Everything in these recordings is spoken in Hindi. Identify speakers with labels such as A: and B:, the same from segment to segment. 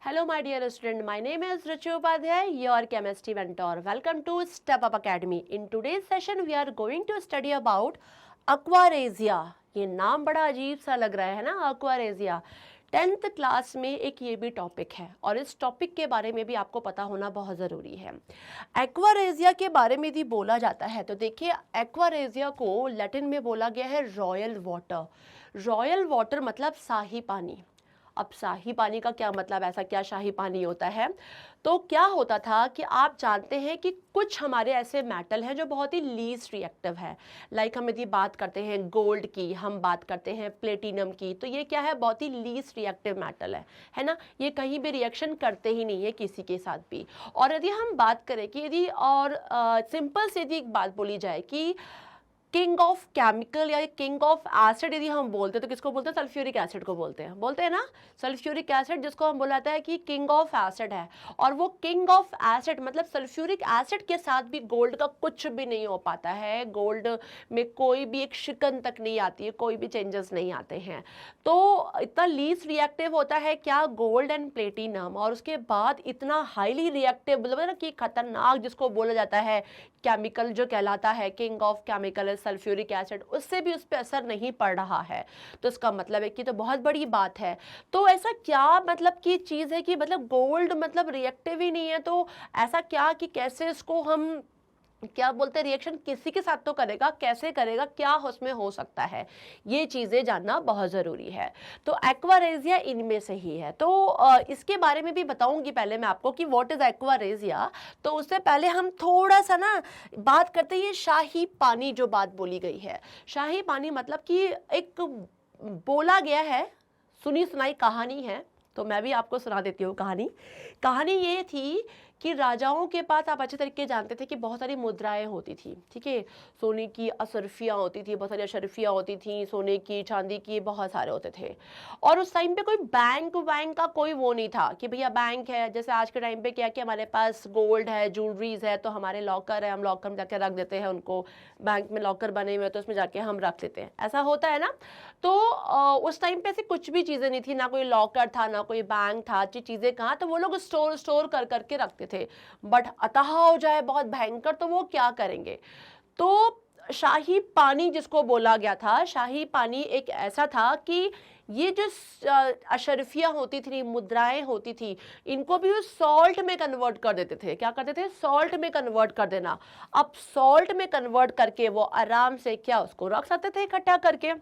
A: Hello, my dear student. My name is Richu Upadhyay, your chemistry mentor. Welcome to Step Up Academy. In today's session, we are going to study about aquaresia. ये नाम बड़ा अजीब सा लग रहा है ना, aquaresia. 10th क्लास में एक ये भी टॉपिक है और इस टॉपिक के बारे में भी आपको पता होना बहुत ज़रूरी है। एक्वारेजिया के बारे में भी बोला जाता है तो देखिए, एक्वारेजिया को लैटिन में बोला गया है रॉयल वाटर। रॉयल वाटर मतलब शाही पानी। अब शाही पानी का क्या मतलब, ऐसा क्या शाही पानी होता है? तो क्या होता था कि आप जानते हैं कि कुछ हमारे ऐसे मेटल हैं जो बहुत ही लीस्ट रिएक्टिव है। लाइक हम यदि बात करते हैं गोल्ड की, हम बात करते हैं प्लेटिनम की, तो ये क्या है, बहुत ही लीस्ट रिएक्टिव मेटल है ना। ये कहीं भी रिएक्शन करते ही नहीं है किसी के साथ भी। और यदि हम बात करें कि यदि और सिंपल से यदि एक बात बोली जाए कि किंग ऑफ केमिकल या किंग ऑफ एसिड यदि हम बोलते हैं तो किसको बोलते हैं? सल्फ्यूरिक एसिड को बोलते हैं ना। सल्फ्यूरिक एसिड जिसको हम बोलाते हैं कि किंग ऑफ एसिड है, और वो किंग ऑफ एसिड मतलब सल्फ्यूरिक एसिड के साथ भी गोल्ड का कुछ भी नहीं हो पाता है। गोल्ड में कोई भी एक शिकन तक नहीं आती है, कोई भी चेंजेस नहीं आते हैं। तो इतना लीस्ट रिएक्टिव होता है क्या, गोल्ड एंड प्लेटिनम। और उसके बाद इतना हाईली रिएक्टिव मतलब ना कि खतरनाक, जिसको बोला जाता है केमिकल जो कहलाता है king of chemical sulphuric acid, उससे भी उस पर असर नहीं पड़ रहा है। तो इसका मतलब है कि तो बहुत बड़ी बात है। तो ऐसा क्या मतलब की चीज़ है कि मतलब गोल्ड मतलब रिएक्टिव ही नहीं है, तो ऐसा क्या कि कैसे इसको हम क्या बोलते हैं, रिएक्शन किसी के साथ तो करेगा, कैसे करेगा, क्या उसमें हो सकता है, ये चीज़ें जानना बहुत ज़रूरी है। तो एक्वारेजिया इनमें से ही है। तो इसके बारे में भी बताऊंगी पहले मैं आपको कि व्हाट इज़ एक्वारेजिया। तो उससे पहले हम थोड़ा सा ना बात करते हैं ये शाही पानी जो बात बोली गई है। शाही पानी मतलब कि एक बोला गया है, सुनी सुनाई कहानी है, तो मैं भी आपको सुना देती हूँ कहानी। कहानी ये थी कि राजाओं के पास, आप अच्छे तरीके जानते थे कि बहुत सारी मुद्राएं होती थी, ठीक है। सोने की अशरफियाँ होती थी, बहुत सारी अशरफियाँ होती थी, सोने की चांदी की बहुत सारे होते थे। और उस टाइम पे कोई बैंक का कोई वो नहीं था कि भैया बैंक है, जैसे आज के टाइम पे क्या कि हमारे पास गोल्ड है, ज्वेलरीज है, तो हमारे लॉकर है, हम लॉकर में जाके रख देते हैं उनको। बैंक में लॉकर बने हुए तो उसमें जाके हम रख लेते हैं, ऐसा होता है ना। तो उस टाइम पे ऐसी कुछ भी चीज़ें नहीं थी, ना कोई लॉकर था, ना कोई बैंक था। अच्छी चीज़ें कहाँ, तो वो लोग स्टोर कर करके रखते थे। बट अतः हो जाए बहुत भयंकर तो वो क्या करेंगे। तो शाही पानी जिसको बोला गया था, शाही पानी एक ऐसा था कि ये जो अशरफियाँ होती थी, मुद्राएं होती थी, इनको भी वो सॉल्ट में कन्वर्ट कर देते थे। क्या करते थे? सॉल्ट में कन्वर्ट कर देना। अब सॉल्ट में कन्वर्ट करके वो आराम से क्या उसको रख सकते थे इकट्ठा करके,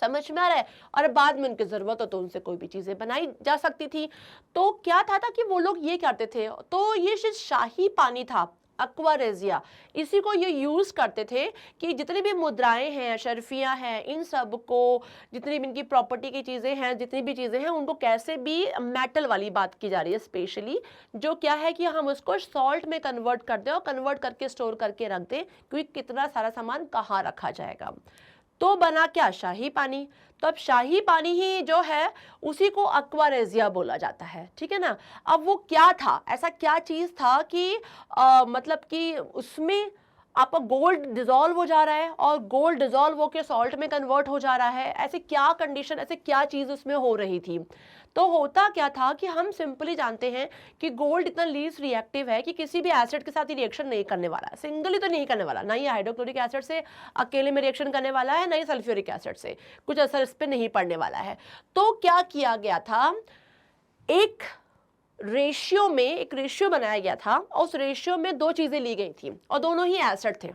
A: समझ में आ रहा है। और बाद में उनकी जरूरत हो तो उनसे कोई भी चीजें बनाई जा सकती थी। तो क्या था कि वो लोग ये करते थे, तो ये शाही पानी था एक्वारेजिया, इसी को ये यूज करते थे कि जितनी भी मुद्राएं हैं, शर्फियां हैं, इन सब को, जितनी भी इनकी प्रॉपर्टी की चीजें हैं, जितनी भी चीजें हैं, उनको कैसे भी, मेटल वाली बात की जा रही है स्पेशली, जो क्या है कि हम उसको सॉल्ट में कन्वर्ट कर दें और कन्वर्ट करके स्टोर करके रख दें, क्योंकि कितना सारा सामान कहाँ रखा जाएगा। तो बना क्या? शाही पानी। तो अब शाही पानी ही जो है उसी को एक्वारेजिया बोला जाता है, ठीक है ना। अब वो क्या था, ऐसा क्या चीज था कि मतलब कि उसमें आपका गोल्ड डिजोल्व हो जा रहा है और गोल्ड डिजोल्व होकर सॉल्ट में कन्वर्ट हो जा रहा है, ऐसे क्या कंडीशन, ऐसे क्या चीज उसमें हो रही थी। तो होता क्या था कि हम सिंपली जानते हैं कि गोल्ड इतना लीस्ट रिएक्टिव है कि किसी भी एसिड के साथ ही रिएक्शन नहीं करने वाला है, सिंगली तो नहीं करने वाला, ना ही हाइड्रोक्लोरिक एसिड से अकेले में रिएक्शन करने वाला है, ना ही सल्फ्यूरिक एसिड से कुछ असर इस पर नहीं पड़ने वाला है। तो क्या किया गया था, एक रेशियो में एक रेशियो बनाया गया था और उस रेशियो में दो चीजें ली गई थी और दोनों ही एसिड थे।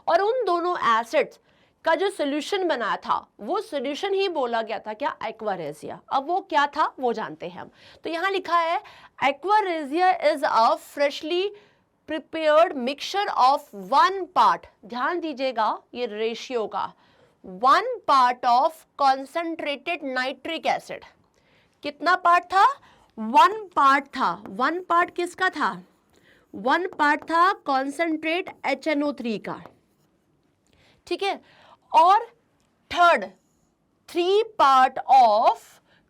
A: और उन दोनों एसिड्स का जो सोल्यूशन बनाया था वो सोल्यूशन ही बोला गया था क्या? एक्वारेजिया। अब वो क्या था वो जानते हैं हम। तो यहां लिखा है aqua regia is a freshly prepared mixture of 1 part, ध्यान दीजिएगा ये रेशियो का, 1 part of concentrated nitric acid. कितना पार्ट था? 1 पार्ट था। 1 पार्ट किसका था? 1 पार्ट था कॉन्सेंट्रेट HNO3 का, ठीक है। और third 3 part of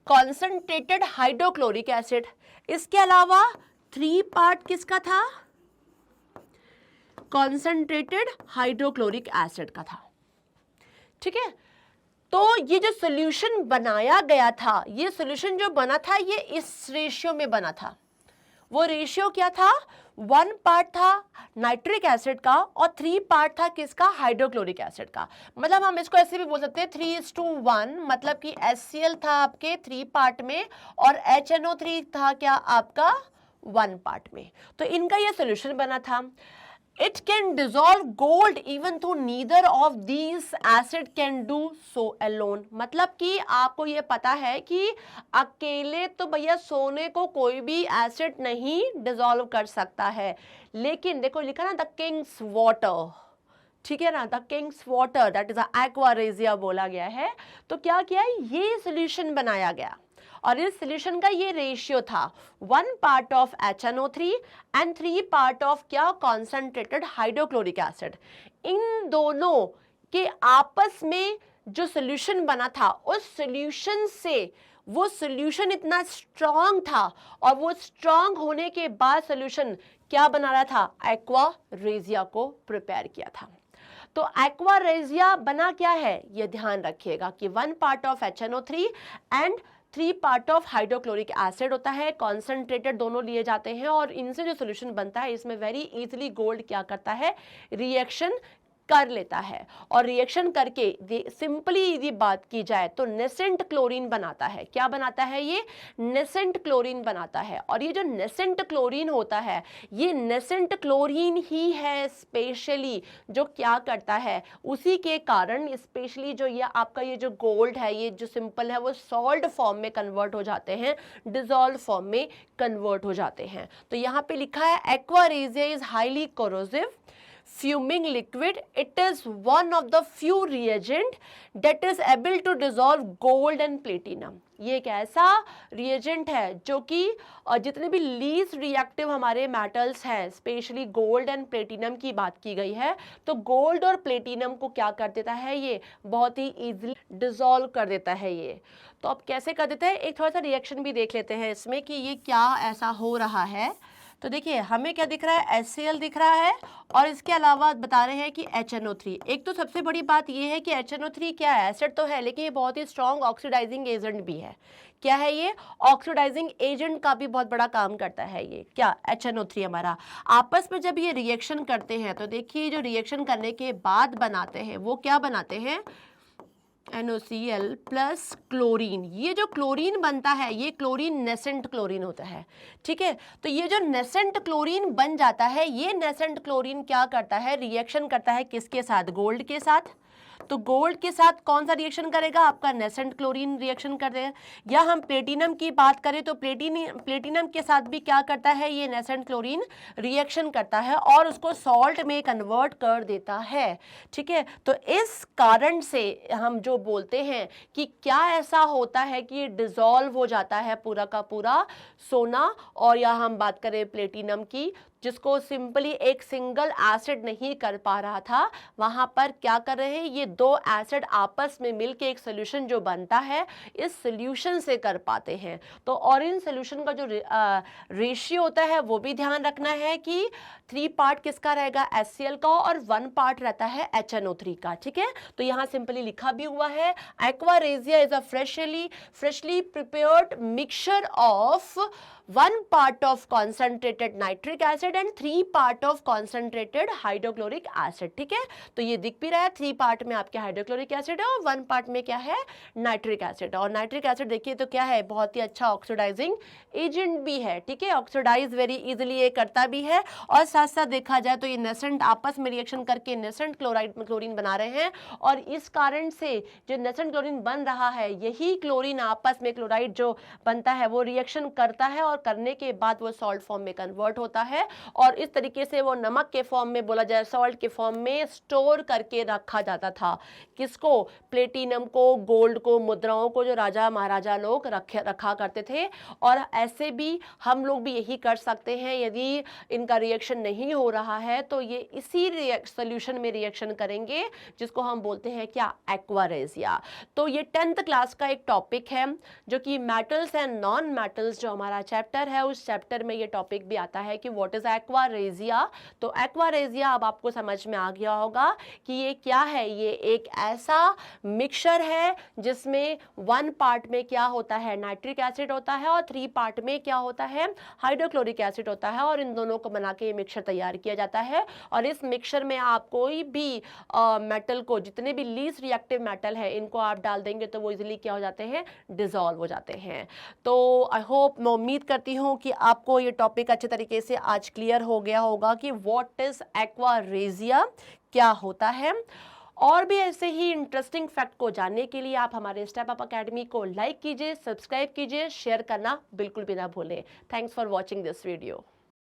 A: concentrated hydrochloric acid. इसके अलावा 3 पार्ट किसका था? कॉन्सेंट्रेटेड हाइड्रोक्लोरिक एसिड का था, ठीक है। तो ये जो सोल्यूशन बनाया गया था, ये सोल्यूशन जो बना था ये इस रेशियो में बना था। वो रेशियो क्या था? 1 पार्ट था नाइट्रिक एसिड का और 3 पार्ट था किसका? हाइड्रोक्लोरिक एसिड का। मतलब हम इसको ऐसे भी बोल सकते हैं 3:1, मतलब कि HCl था आपके 3 पार्ट में और HNO3 था क्या आपका 1 पार्ट में। तो इनका ये सोल्यूशन बना था। It can dissolve gold even though neither of these acid can do so alone। मतलब कि आपको ये पता है कि अकेले तो भैया सोने को कोई भी एसिड नहीं डिसॉल्व कर सकता है, लेकिन देखो लिखा ना द किंग्स वाटर, ठीक है ना, the Kings water that is aqua regia बोला गया है। तो क्या किया, ये सोल्यूशन बनाया गया और इस सोल्यूशन का ये रेशियो था 1 part of HNO3 and 3 part of क्या? Concentrated hydrochloric acid. इन दोनों के आपस में जो सोल्यूशन बना था, उस सोल्यूशन से वो सोल्यूशन इतना स्ट्रांग था और वो स्ट्रांग होने के बाद सोल्यूशन क्या बना रहा था? एक्वा रेजिया को प्रिपेयर किया था। तो एक्वा रेजिया बना क्या है, ये ध्यान रखिएगा कि 1 part of HNO3 and 3 part of hydrochloric acid होता है, कॉन्सेंट्रेटेड दोनों लिए जाते हैं और इनसे जो सोल्यूशन बनता है इसमें वेरी इजीली गोल्ड क्या करता है? रिएक्शन कर लेता है और रिएक्शन करके सिंपली यदि बात की जाए तो नेसेंट क्लोरीन बनाता है। क्या बनाता है? ये नेसेंट क्लोरीन बनाता है। और ये जो नेसेंट क्लोरीन होता है, ये नेसेंट क्लोरीन ही है स्पेशली जो क्या करता है, उसी के कारण स्पेशली जो ये आपका ये जो गोल्ड है, ये जो सिंपल है वो सॉल्ट फॉर्म में कन्वर्ट हो जाते हैं, डिसॉल्व फॉर्म में कन्वर्ट हो जाते हैं। तो यहाँ पे लिखा है aqua regia is highly corrosive fuming liquid. It is one of the few reagent that is able to dissolve gold and platinum। ये एक ऐसा रिएजेंट है जो कि जितने भी लीस्ट रिएक्टिव हमारे मेटल्स हैं, स्पेशली गोल्ड एंड प्लेटिनम की बात की गई है, तो गोल्ड और प्लेटिनम को क्या कर देता है? ये बहुत ही इजीली डिसॉल्व कर देता है। ये तो अब कैसे कर देता है, एक थोड़ा सा रिएक्शन भी देख लेते हैं इसमें कि ये क्या ऐसा हो रहा है। तो देखिए हमें क्या दिख रहा है? HCl दिख रहा है और इसके अलावा बता रहे हैं कि HNO3। एक तो सबसे बड़ी बात ये है कि HNO3 क्या है? एसिड तो है, लेकिन ये बहुत ही स्ट्रॉन्ग ऑक्सीडाइजिंग एजेंट भी है। क्या है ये? ऑक्सीडाइजिंग एजेंट का भी बहुत बड़ा काम करता है ये क्या? HNO3 हमारा। आपस में जब ये रिएक्शन करते हैं तो देखिए जो रिएक्शन करने के बाद बनाते हैं वो क्या बनाते हैं? NOCl plus chlorine. ये जो क्लोरीन बनता है ये क्लोरीन नेसेंट क्लोरीन होता है, ठीक है। तो ये जो नेसेंट क्लोरीन बन जाता है, ये नेसेंट क्लोरीन क्या करता है? रिएक्शन करता है किसके साथ? गोल्ड के साथ। तो गोल्ड के साथ कौन सा रिएक्शन करेगा? आपका नेसेंट क्लोरीन रिएक्शन कर देगा। या हम प्लेटिनम की बात करें तो प्लेटिनम के साथ भी क्या करता है? ये नेसेंट क्लोरीन रिएक्शन करता है और उसको सॉल्ट में कन्वर्ट कर देता है, ठीक है। तो इस कारण से हम जो बोलते हैं कि क्या ऐसा होता है कि ये डिसॉल्व हो जाता है पूरा का पूरा सोना, और या हम बात करें प्लेटिनम की, जिसको सिंपली एक सिंगल एसिड नहीं कर पा रहा था, वहां पर क्या कर रहे हैं? ये दो एसिड आपस में मिलके एक सोल्यूशन जो बनता है, इस सोल्यूशन से कर पाते हैं। तो और इन सोल्यूशन का जो रेशियो होता है वो भी ध्यान रखना है कि 3 पार्ट किसका रहेगा? HCl का, और 1 पार्ट रहता है HNO3 का, ठीक है। तो यहाँ सिंपली लिखा भी हुआ है aqua regia is a freshly prepared mixture of 1 part of concentrated nitric acid and 3 part of concentrated hydrochloric acid, ठीक है। तो ये दिख भी रहा है 3 पार्ट में आपके हाइड्रोक्लोरिक एसिड है और 1 पार्ट में क्या है? Nitric acid. और नाइट्रिक एसिड देखिए तो क्या है? बहुत ही अच्छा ऑक्सीडाइजिंग एजेंट भी है, ठीक है। ऑक्सीडाइज वेरी इजीली ये करता भी है और साथ साथ देखा जाए तो ये नेसेंट आपस में रिएक्शन करके नेसेंट क्लोरीन बना रहे हैं, और इस कारण से जो नेसेंट क्लोरीन बन रहा है, यही क्लोरीन आपस में क्लोराइड जो बनता है वो रिएक्शन करता है और करने के बाद वो सॉल्ट फॉर्म में कन्वर्ट होता है, और इस तरीके से वो नमक के फॉर्म में, बोला जाए सॉल्ट के फॉर्म में स्टोर करके रखा जाता था। किसको? प्लेटिनम को, गोल्ड को, मुद्राओं को, जो राजा महाराजा लोग रखा करते थे। और ऐसे भी हम लोग भी यही कर सकते हैं, यदि इनका रिएक्शन नहीं हो रहा है तो ये इसी सोल्यूशन में रिएक्शन करेंगे, जिसको हम बोलते हैं क्या? Aqua regia. तो ये 10th क्लास का एक टॉपिक है जो कि मेटल्स एंड नॉन मेटल्स जो हमारा चैप्टर चैप्टर है उस चैप्टर में ये टॉपिक भी आता है कि व्हाट इज एक्वारेजिया। तो एक्वारेजिया अब आपको समझ में आ गया होगा कि ये क्या है। ये एक ऐसा मिक्सचर है जिसमें 1 पार्ट में क्या होता है, नाइट्रिक एसिड होता है, और 3 पार्ट में क्या होता है, हाइड्रोक्लोरिक एसिड होता है, और इन दोनों को बना के ये मिक्सचर तैयार किया जाता है। और इस मिक्सचर में आप कोई भी मेटल को, जितने भी लीस्ट रिएक्टिव मेटल है, इनको आप डाल देंगे तो वो इजीली क्या हो जाते हैं, डिसॉल्व हो जाते हैं। तो आई होप, मैं उम्मीद करती हूँ कि आपको ये टॉपिक अच्छे तरीके से आज क्लियर हो गया होगा कि व्हाट इज एक्वारेजिया, क्या होता है। और भी ऐसे ही इंटरेस्टिंग फैक्ट को जानने के लिए आप हमारे स्टेप अप अकेडमी को लाइक कीजिए, सब्सक्राइब कीजिए, शेयर करना बिल्कुल भी ना भूलें। Thanks for watching this video.